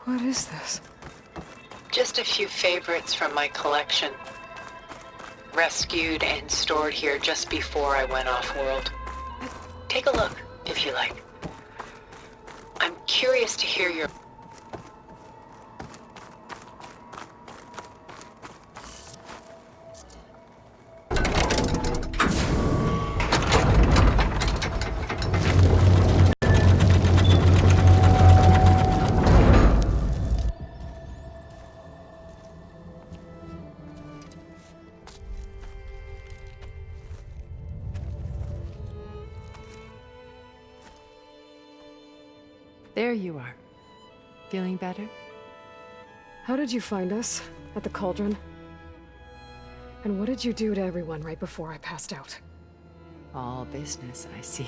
What is this? Just a few favorites from my collection. Rescued and stored here just before I went off-world. Take a look, if you like. I'm curious to hear your... There you are. Feeling better? How did you find us? At the cauldron? And what did you do to everyone right before I passed out? All business, I see.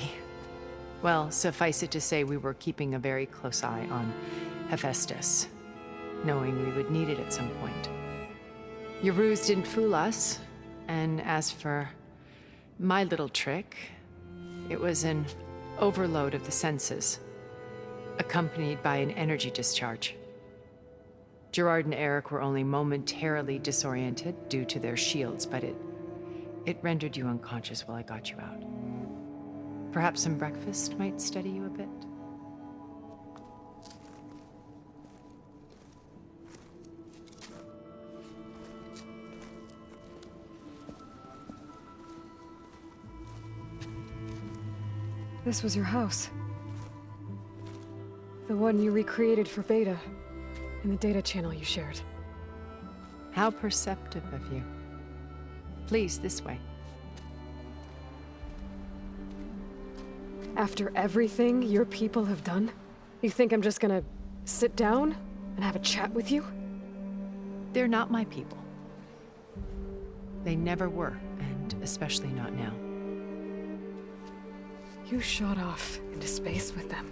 Well, suffice it to say we were keeping a very close eye on Hephaestus, knowing we would need it at some point. Your ruse didn't fool us, and as for my little trick, it was an overload of the senses, accompanied by an energy discharge. Gerard and Eric were only momentarily disoriented due to their shields, but it rendered you unconscious while I got you out. Perhaps some breakfast might steady you a bit? This was your house. The one you recreated for Beta, in the data channel you shared. How perceptive of you. Please, this way. After everything your people have done, you think I'm just gonna sit down and have a chat with you? They're not my people. They never were, and especially not now. You shot off into space with them,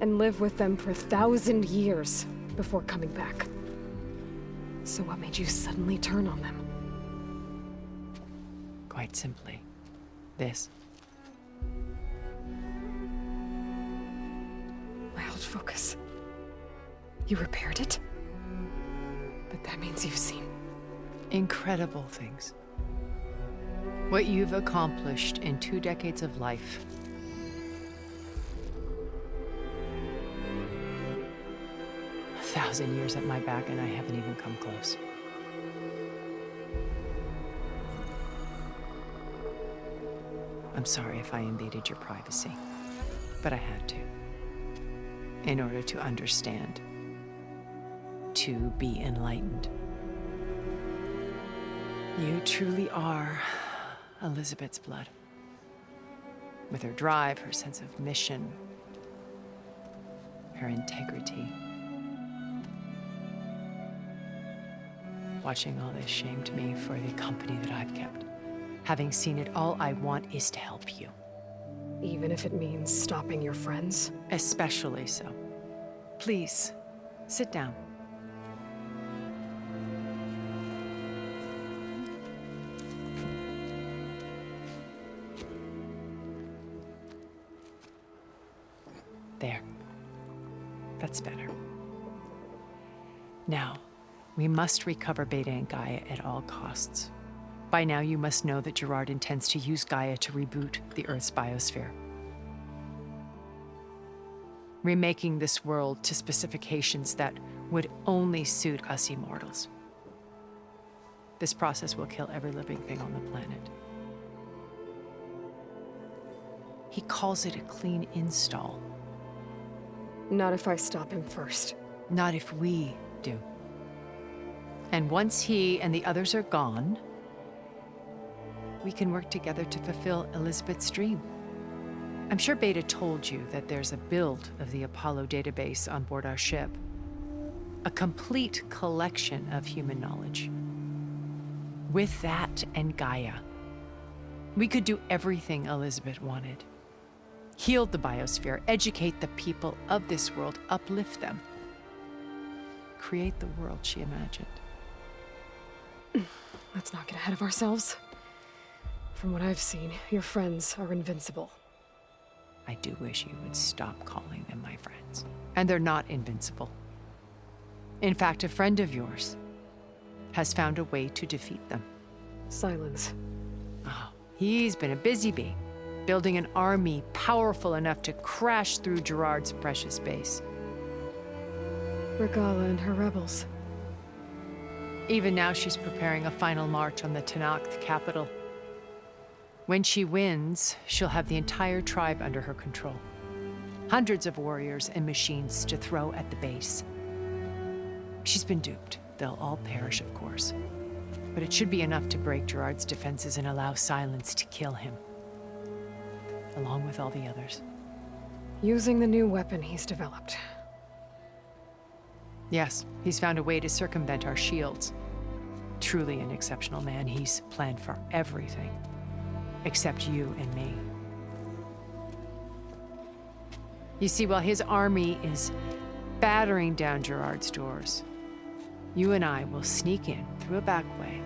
and lived with them for 1,000 years before coming back. So what made you suddenly turn on them? Quite simply, this. My old focus. You repaired it? But that means you've seen... Incredible things. What you've accomplished in 2 decades of life. 1,000 years at my back, and I haven't even come close. I'm sorry if I invaded your privacy, but I had to. In order to understand. To be enlightened. You truly are Elizabeth's blood. With her drive, her sense of mission, her integrity. Watching all this shamed me for the company that I've kept. Having seen it, all I want is to help you. Even if it means stopping your friends? Especially so. Please, sit down. There. That's better. Now, we must recover Beta and Gaia at all costs. By now, you must know that Gerard intends to use Gaia to reboot the Earth's biosphere. Remaking this world to specifications that would only suit us immortals. This process will kill every living thing on the planet. He calls it a clean install. Not if I stop him first. Not if we do. And once he and the others are gone, we can work together to fulfill Elizabeth's dream. I'm sure Beta told you that there's a build of the Apollo database on board our ship. A complete collection of human knowledge. With that and Gaia, we could do everything Elizabeth wanted. Heal the biosphere, educate the people of this world, uplift them. Create the world she imagined. Let's not get ahead of ourselves. From what I've seen, your friends are invincible. I do wish you would stop calling them my friends. And they're not invincible. In fact, a friend of yours has found a way to defeat them. Silence. Oh, he's been a busy bee, building an army powerful enough to crash through Gerard's precious base. Regala and her rebels. Even now, she's preparing a final march on the Tenakth capital. When she wins, she'll have the entire tribe under her control. Hundreds of warriors and machines to throw at the base. She's been duped. They'll all perish, of course. But it should be enough to break Gerard's defenses and allow Silence to kill him, along with all the others. Using the new weapon he's developed. Yes, he's found a way to circumvent our shields. Truly an exceptional man. He's planned for everything, except you and me. You see, while his army is battering down Gerard's doors, you and I will sneak in through a back way,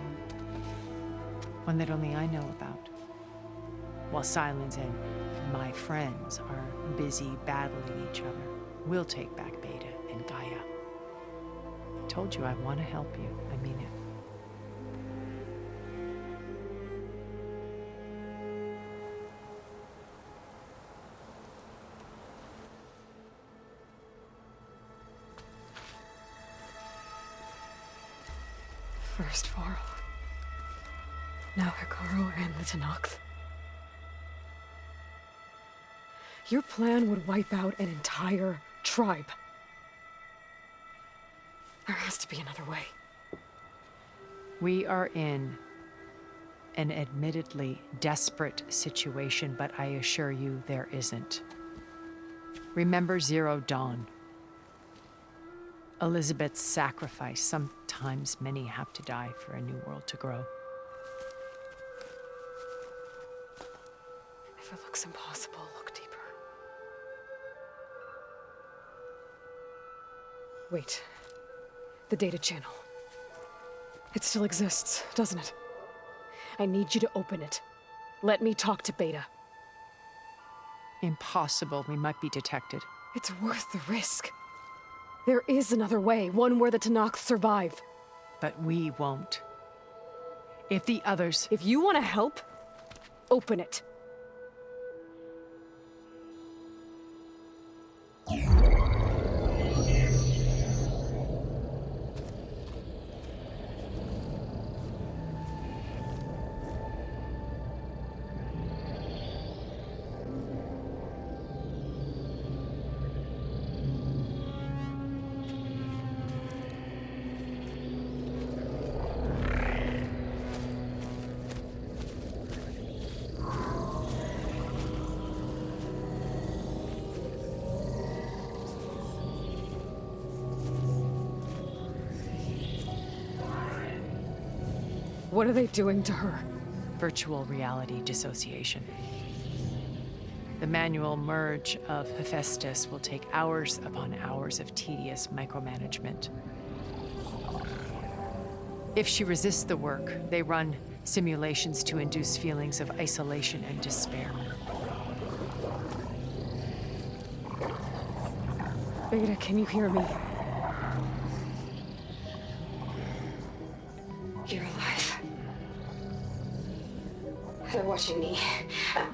one that only I know about, while Silence and my friends are busy battling each other. We'll take back Beta and Gaia. I told you I want to help you. I mean it. First Varl. Now Hikaru and the Tenakth. Your plan would wipe out an entire tribe. There has to be another way. We are in an admittedly desperate situation, but I assure you there isn't. Remember Zero Dawn. Elizabeth's sacrifice. Sometimes many have to die for a new world to grow. If it looks impossible, look deeper. Wait. The data channel. It still exists, doesn't it? I need you to open it. Let me talk to Beta. Impossible. We might be detected. It's worth the risk. There is another way, one where the Tenakth survive. But we won't. If the others... If you want to help, open it. What are they doing to her? Virtual reality dissociation. The manual merge of Hephaestus will take hours upon hours of tedious micromanagement. If she resists the work, they run simulations to induce feelings of isolation and despair. Beta, can you hear me? You're alive. They're watching me.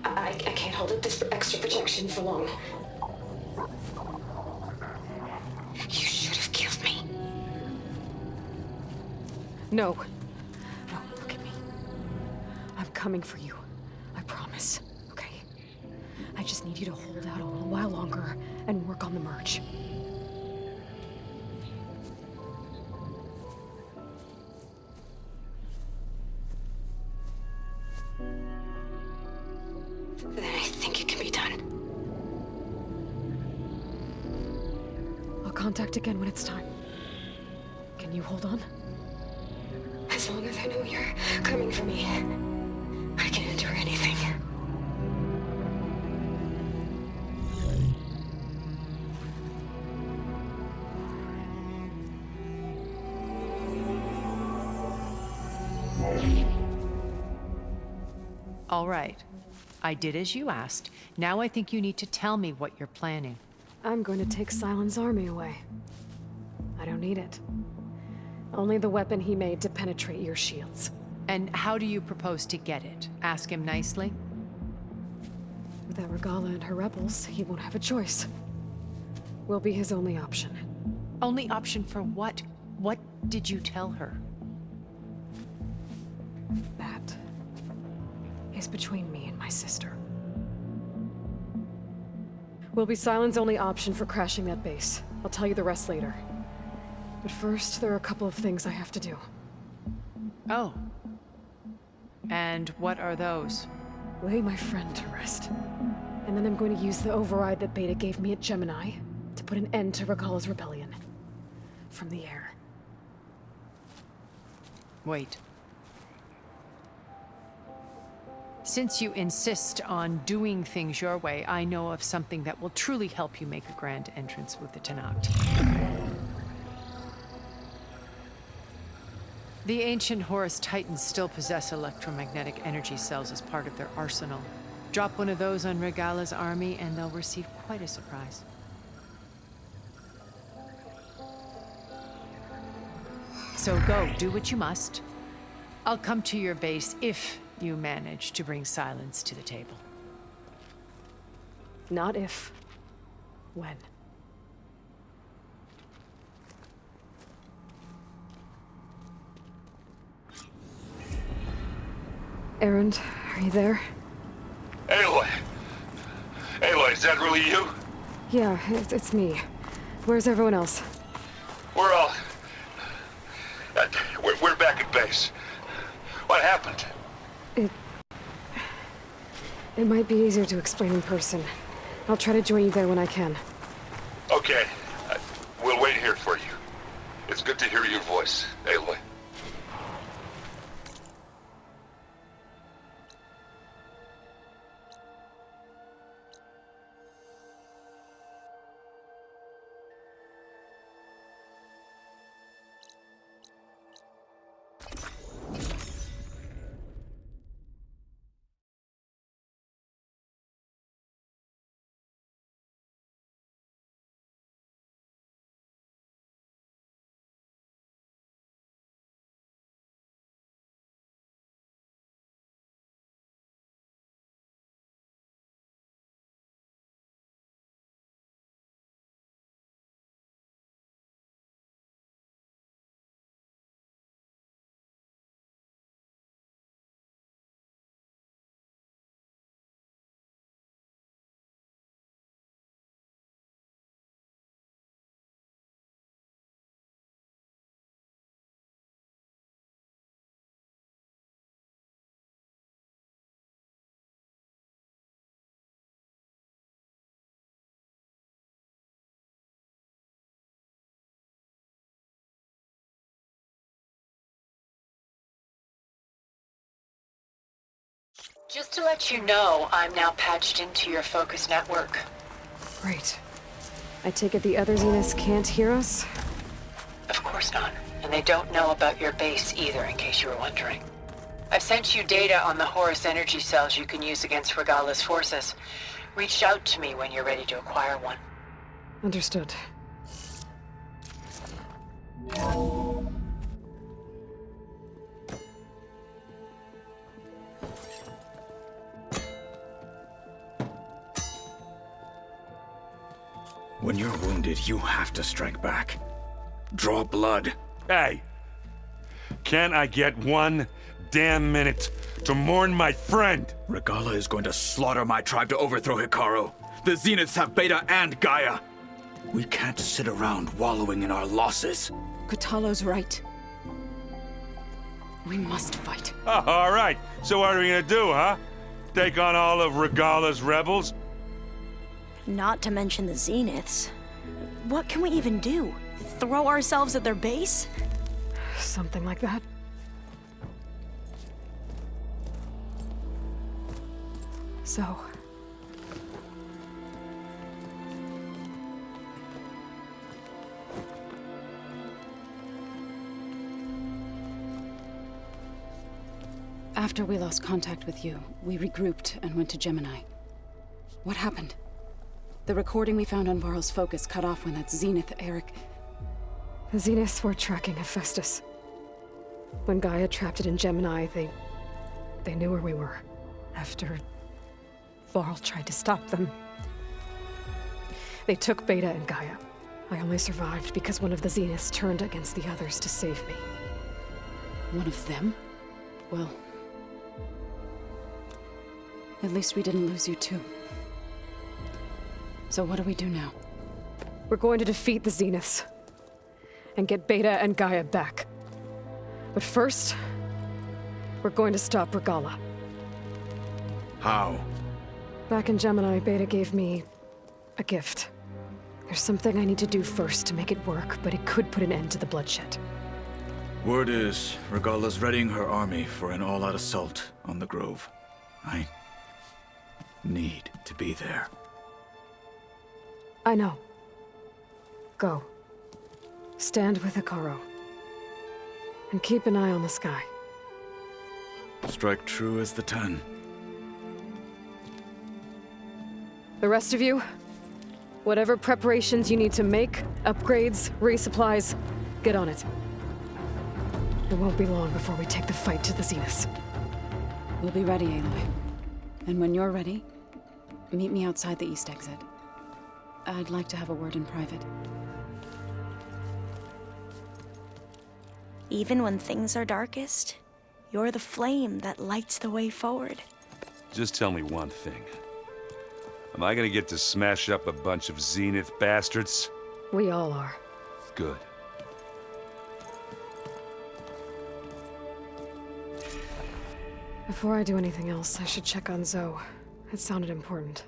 I can't hold up this extra protection for long. You should have killed me. No. No, look at me. I'm coming for you. I promise. Okay? I just need you to hold out a little while longer and work on the merge. Then I think it can be done. I'll contact again when it's time. Can you hold on? As long as I know you're coming for me, I can endure anything. All right. I did as you asked. Now I think you need to tell me what you're planning. I'm going to take Silent's army away. I don't need it. Only the weapon he made to penetrate your shields. And how do you propose to get it? Ask him nicely? Without Regala and her rebels, he won't have a choice. We'll be his only option. Only option for what? What did you tell her? That is between me and my sister. Will be Sylens' only option for crashing that base. I'll tell you the rest later. But first, there are a couple of things I have to do. Oh. And what are those? Lay my friend to rest. And then I'm going to use the override that Beta gave me at Gemini to put an end to Regala's rebellion. From the air. Wait. Since you insist on doing things your way, I know of something that will truly help you make a grand entrance with the Tenakth. The ancient Horus Titans still possess electromagnetic energy cells as part of their arsenal. Drop one of those on Regala's army and they'll receive quite a surprise. So go, do what you must. I'll come to your base if you manage to bring Sylens to the table. Not if. When. Erend, are you there? Aloy! Aloy, is that really you? Yeah, it's me. Where's everyone else? We're all... we're back at base. What happened? It might be easier to explain in person. I'll try to join you there when I can. Okay. We'll wait here for you. It's good to hear your voice, Aloy. Just to let you know, I'm now patched into your focus network. Great. I take it the other Zeniths can't hear us? Of course not. And they don't know about your base either, in case you were wondering. I've sent you data on the Horus energy cells you can use against Regala's forces. Reach out to me when you're ready to acquire one. Understood. When you're wounded, you have to strike back. Draw blood. Hey! Can I get one damn minute to mourn my friend? Regala is going to slaughter my tribe to overthrow Hikaru. The Zeniths have Beta and Gaia. We can't sit around wallowing in our losses. Kotallo's right. We must fight. Oh, all right. So what are we gonna do, huh? Take on all of Regala's rebels? Not to mention the Zeniths. What can we even do? Throw ourselves at their base? Something like that. So... After we lost contact with you, we regrouped and went to Gemini. What happened? The recording we found on Varl's focus cut off when that Zenith, Eric... The Zeniths were tracking Hephaestus. When Gaia trapped it in Gemini, they knew where we were. After Varl tried to stop them. They took Beta and Gaia. I only survived because one of the Zeniths turned against the others to save me. One of them? Well, at least we didn't lose you too. So what do we do now? We're going to defeat the Zeniths and get Beta and Gaia back. But first, we're going to stop Regala. How? Back in Gemini, Beta gave me a gift. There's something I need to do first to make it work, but it could put an end to the bloodshed. Word is, Regala's readying her army for an all-out assault on the Grove. I need to be there. I know. Go. Stand with Hekarro. And keep an eye on the sky. Strike true as the 10. The rest of you, whatever preparations you need to make, upgrades, resupplies, get on it. It won't be long before we take the fight to the Zeniths. We'll be ready, Aloy. And when you're ready, meet me outside the east exit. I'd like to have a word in private. Even when things are darkest, you're the flame that lights the way forward. Just tell me one thing. Am I gonna get to smash up a bunch of Zenith bastards? We all are. Good. Before I do anything else, I should check on Zoe. It sounded important.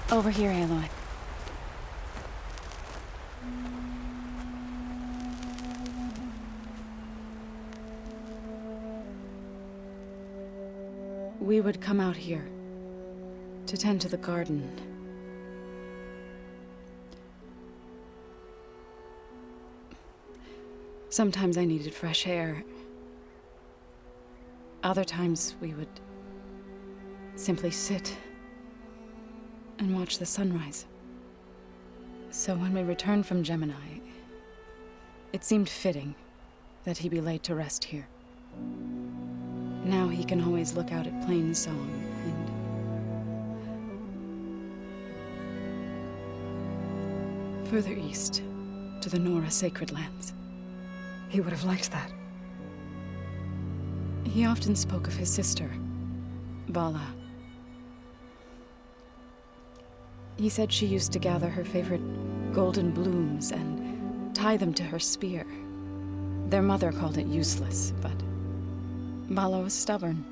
Over here, Aloy. We would come out here to tend to the garden. Sometimes I needed fresh air. Other times we would simply sit and watch the sunrise. So when we returned from Gemini, it seemed fitting that he be laid to rest here. Now he can always look out at Plainsong and further east to the Nora sacred lands. He would have liked that. He often spoke of his sister, Bala. He said she used to gather her favorite golden blooms and tie them to her spear. Their mother called it useless, but Bala was stubborn.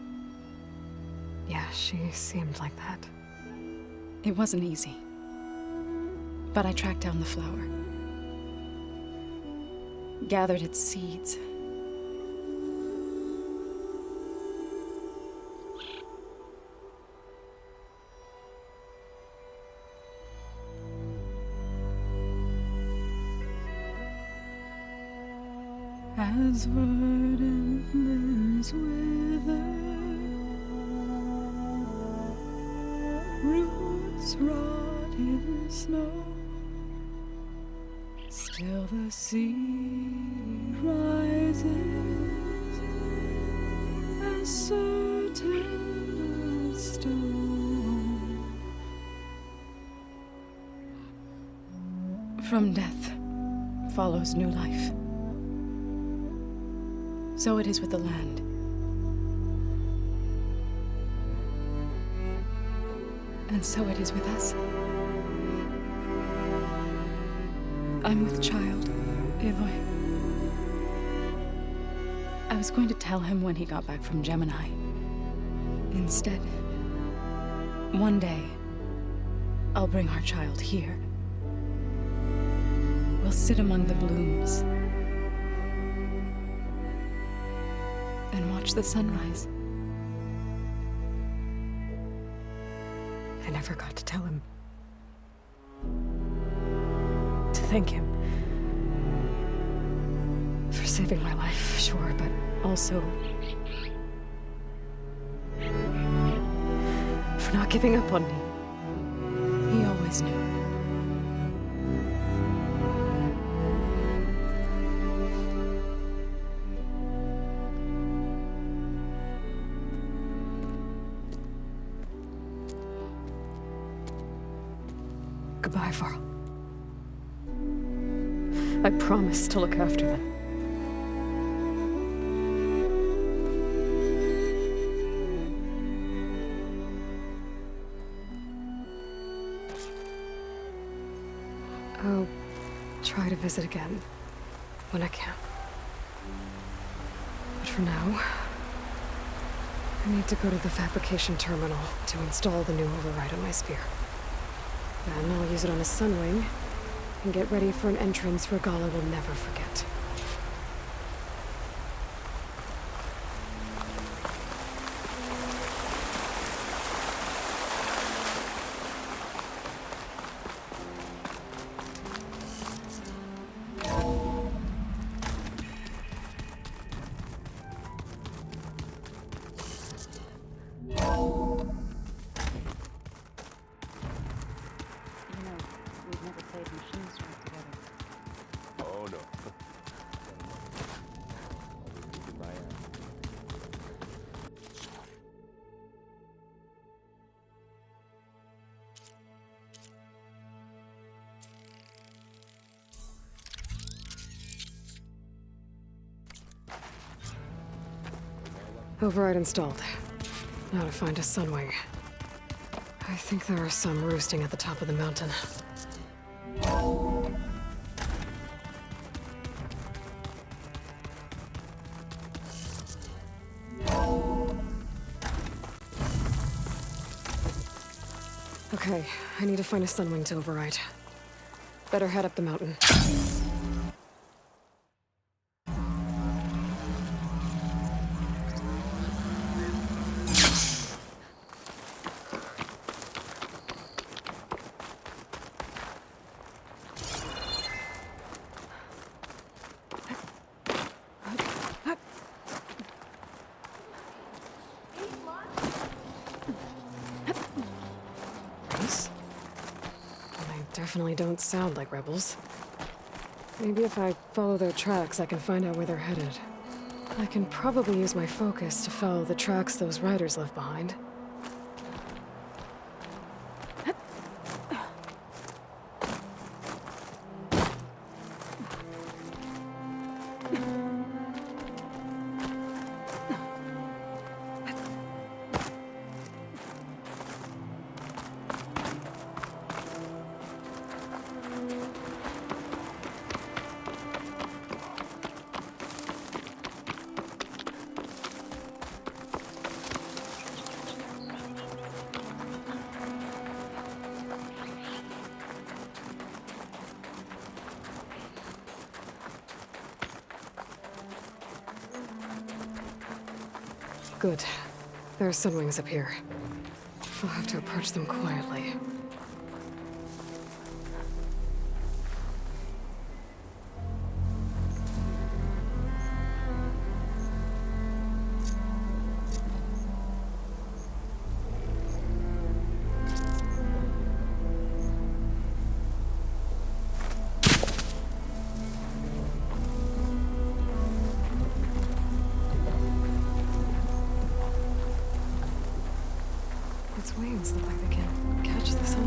Yeah, she seemed like that. It wasn't easy. But I tracked down the flower. Gathered its seeds. As verdant limbs wither, roots rot in snow, still the sea rises, as certain as stone. From death follows new life. So it is with the land. And so it is with us. I'm with child, Aloy. I was going to tell him when he got back from Gemini. Instead, one day, I'll bring our child here. We'll sit among the blooms and watch the sunrise. I never got to tell him. To thank him. For saving my life, sure, but also for not giving up on me. He always knew. Goodbye, Varl. I promise to look after them. I'll try to visit again when I can. But for now, I need to go to the fabrication terminal to install the new override on my spear. Then I'll use it on a sunwing and get ready for an entrance Regala will never forget. We've never played machine strike together. Oh no. Override installed. Now to find a sunwing. I think there are some roosting at the top of the mountain. Okay, I need to find a sunwing to override. Better head up the mountain. Definitely don't sound like rebels. Maybe if I follow their tracks, I can find out where they're headed. I can probably use my focus to follow the tracks those riders left behind. Good. There are sunwings up here. I'll have to approach them quietly. Its wings look like they can catch the sun.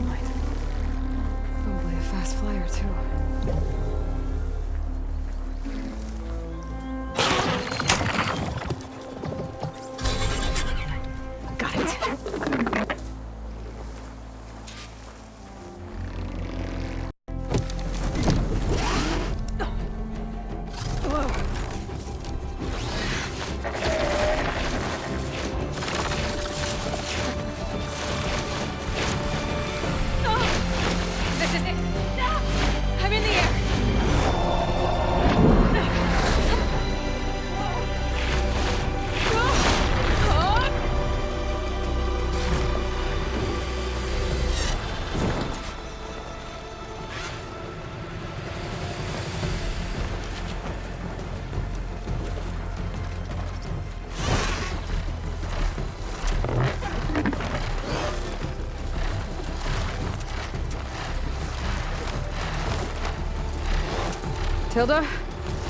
Tilda,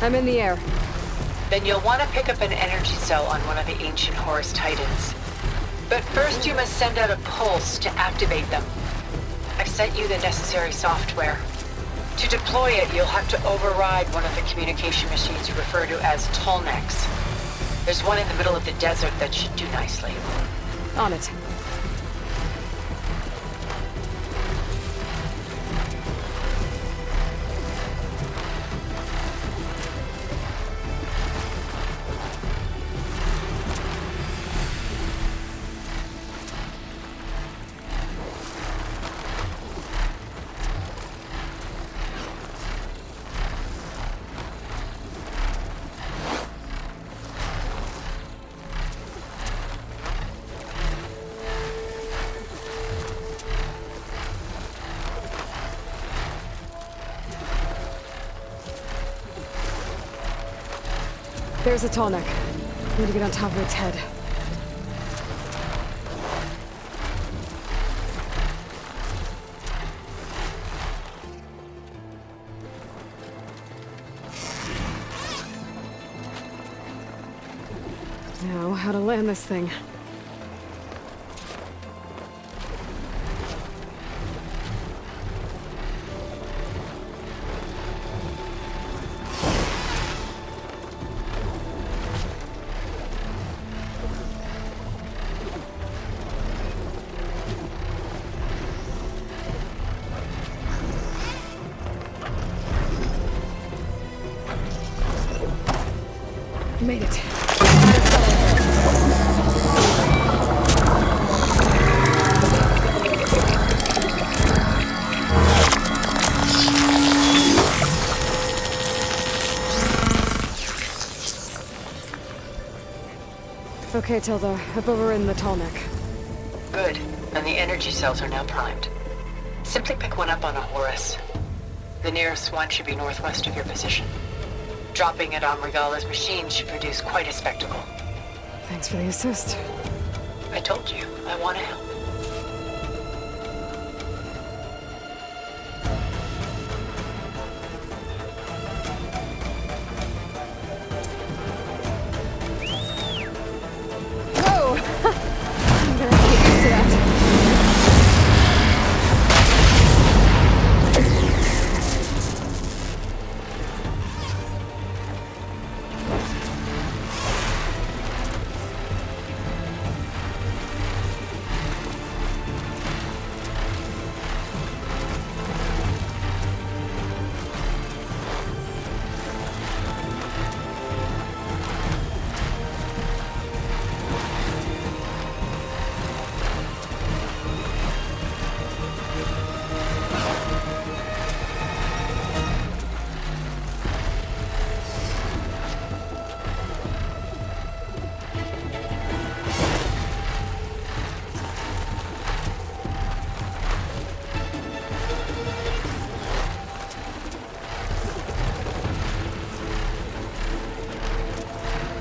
I'm in the air. Then you'll want to pick up an energy cell on one of the ancient Horus Titans. But first you must send out a pulse to activate them. I've sent you the necessary software. To deploy it, you'll have to override one of the communication machines you refer to as Tolnecs. There's one in the middle of the desert that should do nicely. On it. There's a Tolnec. I need to get on top of its head. Now, how to land this thing. Made it. Okay, Tilda. I've overridden the Tolnec. Good. And the energy cells are now primed. Simply pick one up on a Horus. The nearest one should be northwest of your position. Dropping it on Regala's machine should produce quite a spectacle. Thanks for the assist. I told you, I want to help. Whoa! I'm gonna get used to that.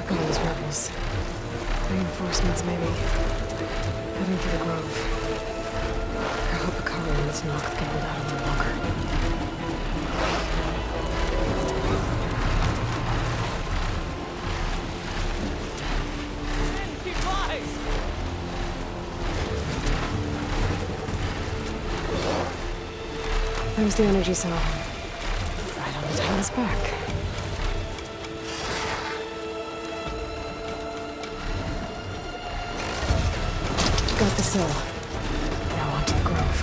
Those rebels. Reinforcements, maybe. Heading for the Grove. I hope Akara and its knock get hold out of the bunker. There's the energy cell. Right on the Titan's back. Got the cell. Now onto the Grove.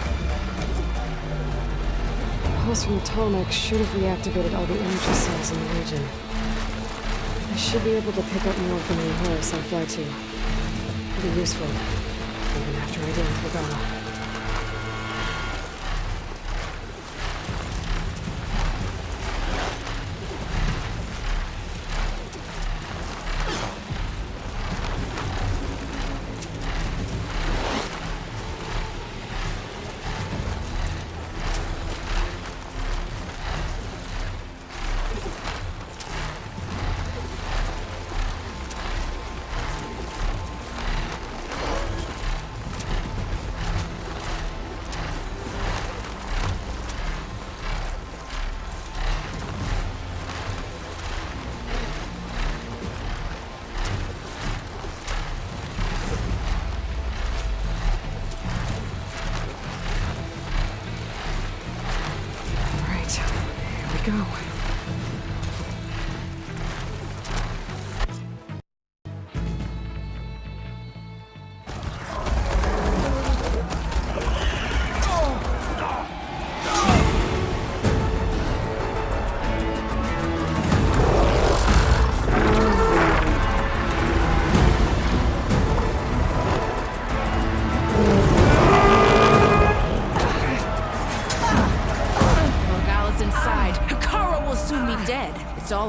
The pulse from the Tolnec should have reactivated all the energy cells in the region. I should be able to pick up more from the Horus I fly to. It'll be useful, even after I deal with Regala.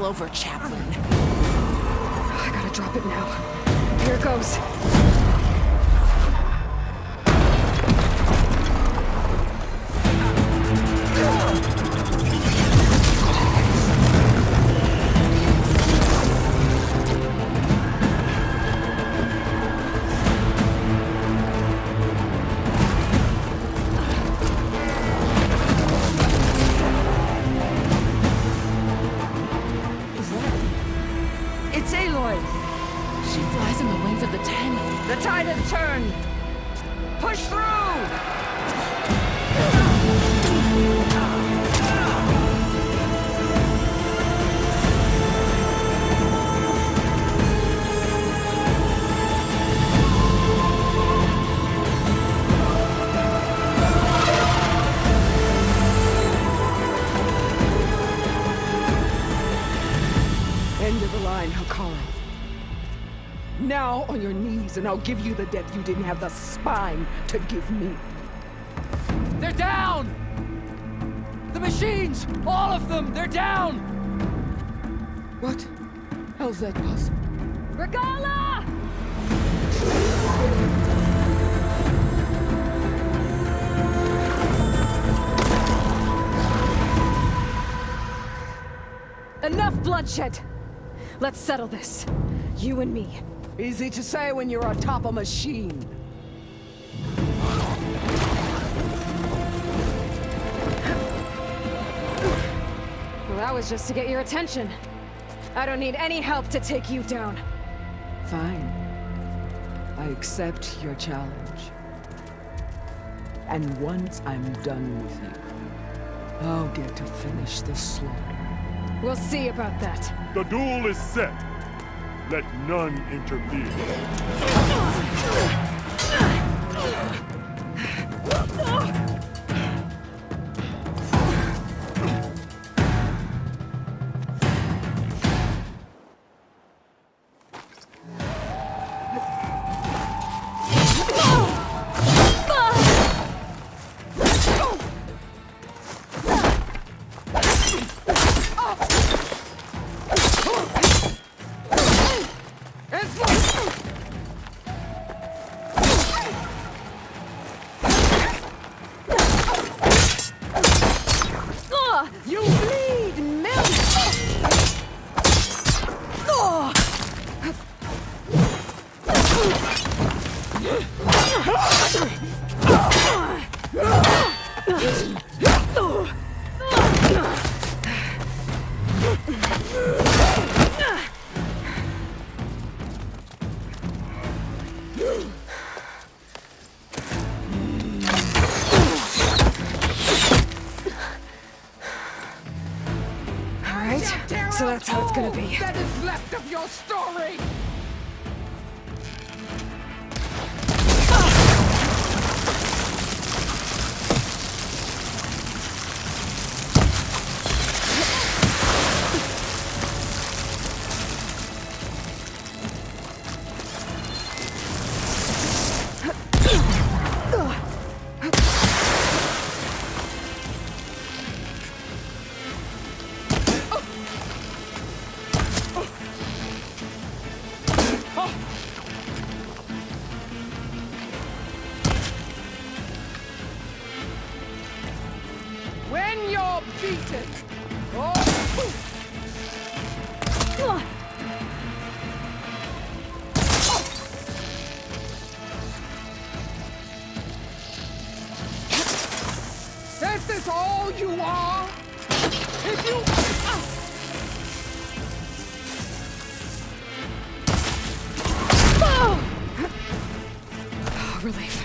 over, Chaplain. I gotta drop it now. Here goes. The tide has turned! Push through! End of the line, Hikaru. Now on your knees, and I'll give you the death you didn't have the spine to give me. They're down! The machines! All of them! They're down! What? How's that possible? Regala! Enough bloodshed! Let's settle this. You and me. Easy to say when you're atop a machine. Well, that was just to get your attention. I don't need any help to take you down. Fine. I accept your challenge. And once I'm done with you, I'll get to finish the slaughter. We'll see about that. The duel is set. Let none interfere. You bleed milk! So that's how it's gonna be. That is left of your story! When you're beaten, this is all you are? If you... Relief.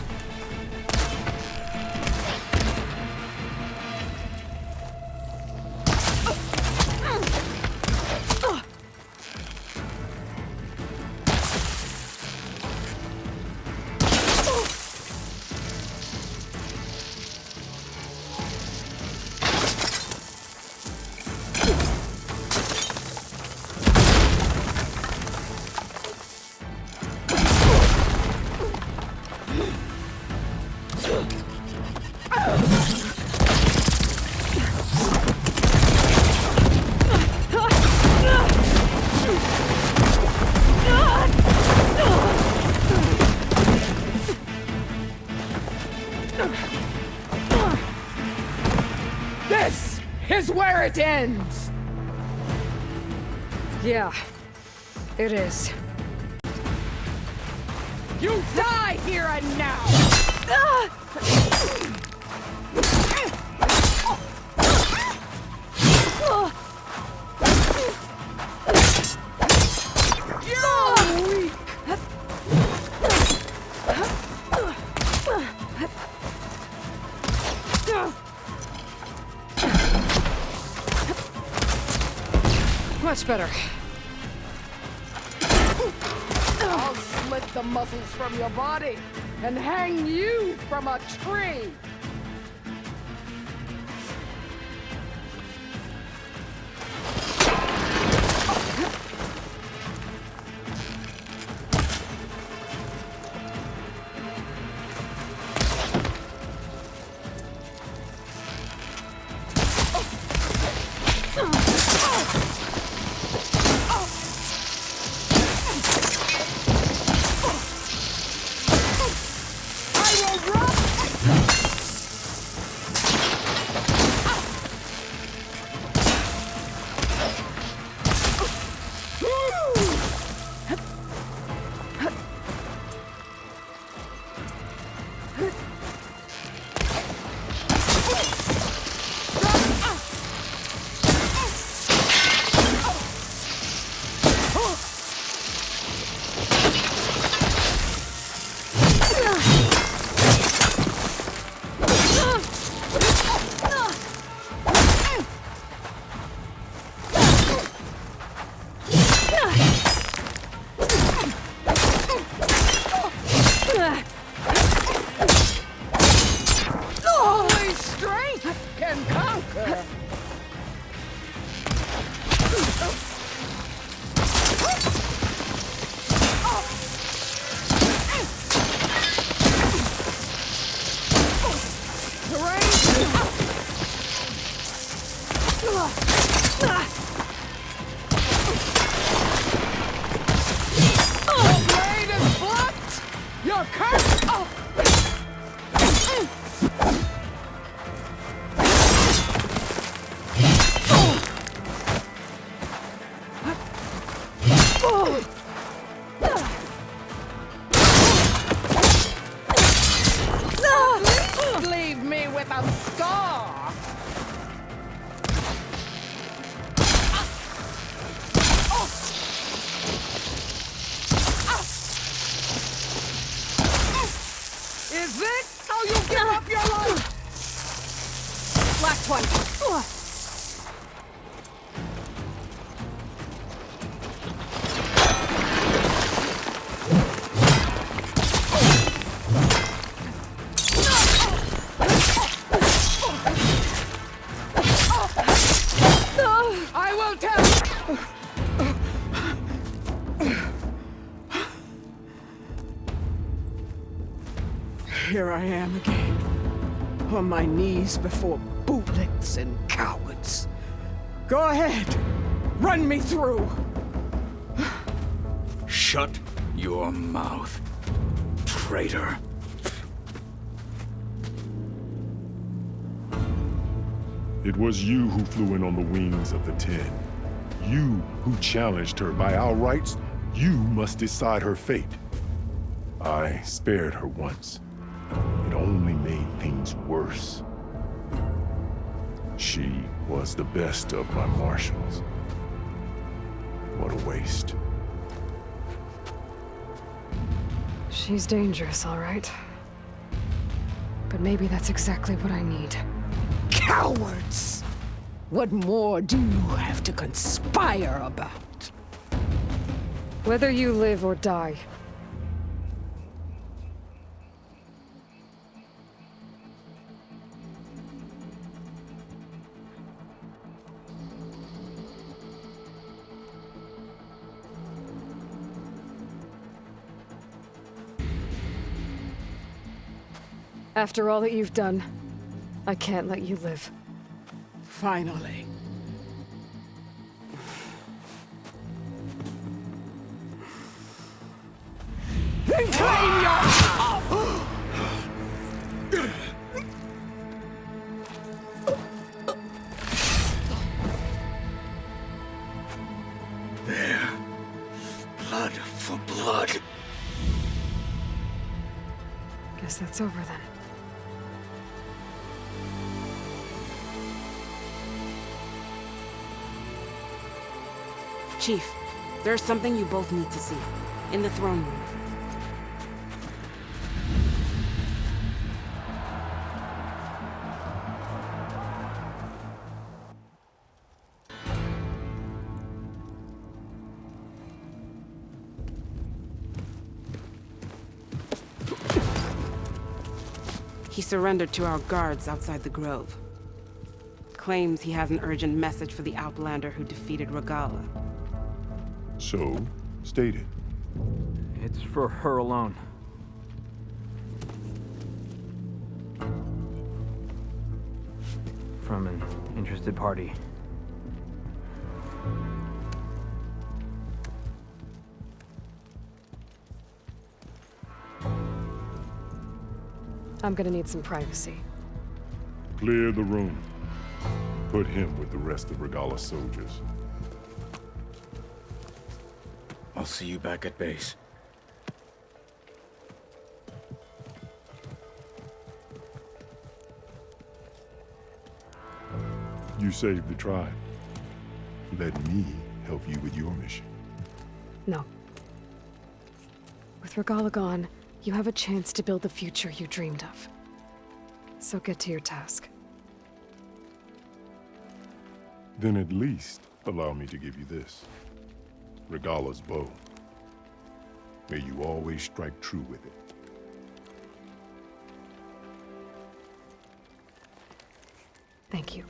is where it ends! Yeah, it is. You die here and now! Much better. I'll slit the muscles from your body and hang you from a tree! Leave me with a scar! Is this how you give up your life? Last one. I will tell. Here I am again, on my knees before bootlets and cowards. Go ahead, run me through. Shut your mouth, traitor. It was you who flew in on the wings of the 10. You who challenged her. By our rights, you must decide her fate. I spared her once. It only made things worse. She was the best of my marshals. What a waste. She's dangerous, all right. But maybe that's exactly what I need. Cowards! What more do you have to conspire about? Whether you live or die. After all that you've done, I can't let you live. Finally. Then claim your... blood. Guess that's over then. Chief, there's something you both need to see. In the throne room. He surrendered to our guards outside the grove. Claims he has an urgent message for the Outlander who defeated Regala. So, state it. It's for her alone. From an interested party. I'm gonna need some privacy. Clear the room. Put him with the rest of Regala's soldiers. I'll see you back at base. You saved the tribe. Let me help you with your mission. No. With Regala gone, you have a chance to build the future you dreamed of. So get to your task. Then at least allow me to give you this. Regala's bow. May you always strike true with it. Thank you.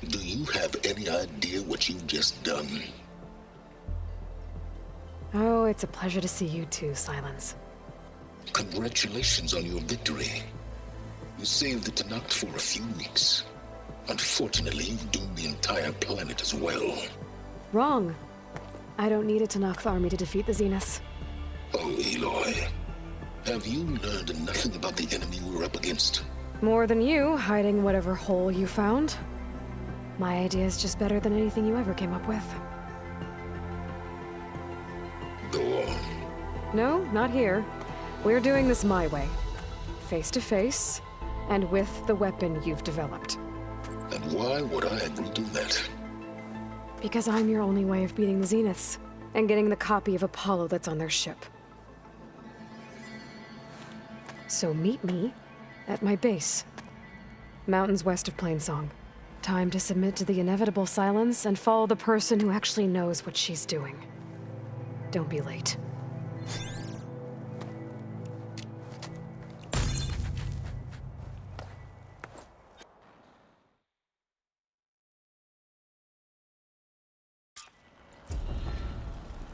Do you have any idea what you've just done? Oh, it's a pleasure to see you too, Silence. Congratulations on your victory. You saved the Tenakth for a few weeks. Unfortunately, you've doomed the entire planet as well. Wrong. I don't need a Tenakth army to defeat the Zeniths. Oh, Aloy. Have you learned nothing about the enemy we're up against? More than you, hiding whatever hole you found. My idea is just better than anything you ever came up with. Go on. No, not here. We're doing this my way. Face to face, and with the weapon you've developed. And why would I agree to that? Because I'm your only way of beating the Zeniths, and getting the copy of Apollo that's on their ship. So meet me at my base. Mountains west of Plainsong. Time to submit to the inevitable silence and follow the person who actually knows what she's doing. Don't be late.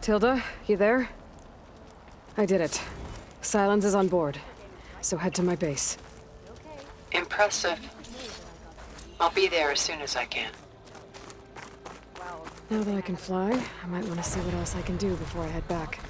Tilda, you there? I did it. Silence is on board, so head to my base. Impressive. I'll be there as soon as I can. Now that I can fly, I might want to see what else I can do before I head back.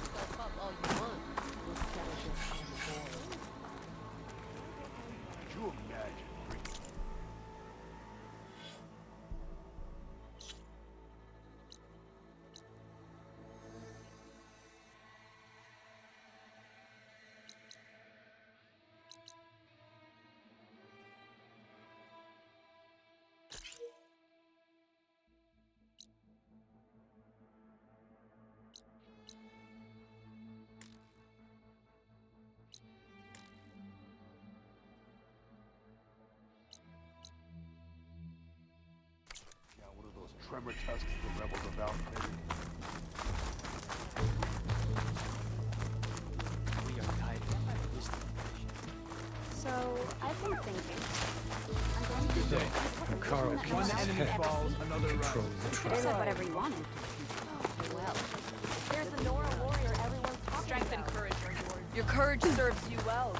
Tremor tusks the rebels about. We are guided by wisdom. So, I've been thinking. I'm going to Good day. Carl, one enemy falls, another control the You said whatever you wanted. Oh, well. There's the Nora warrior everyone's talking Strength about. and courage are yours. Your courage serves you well.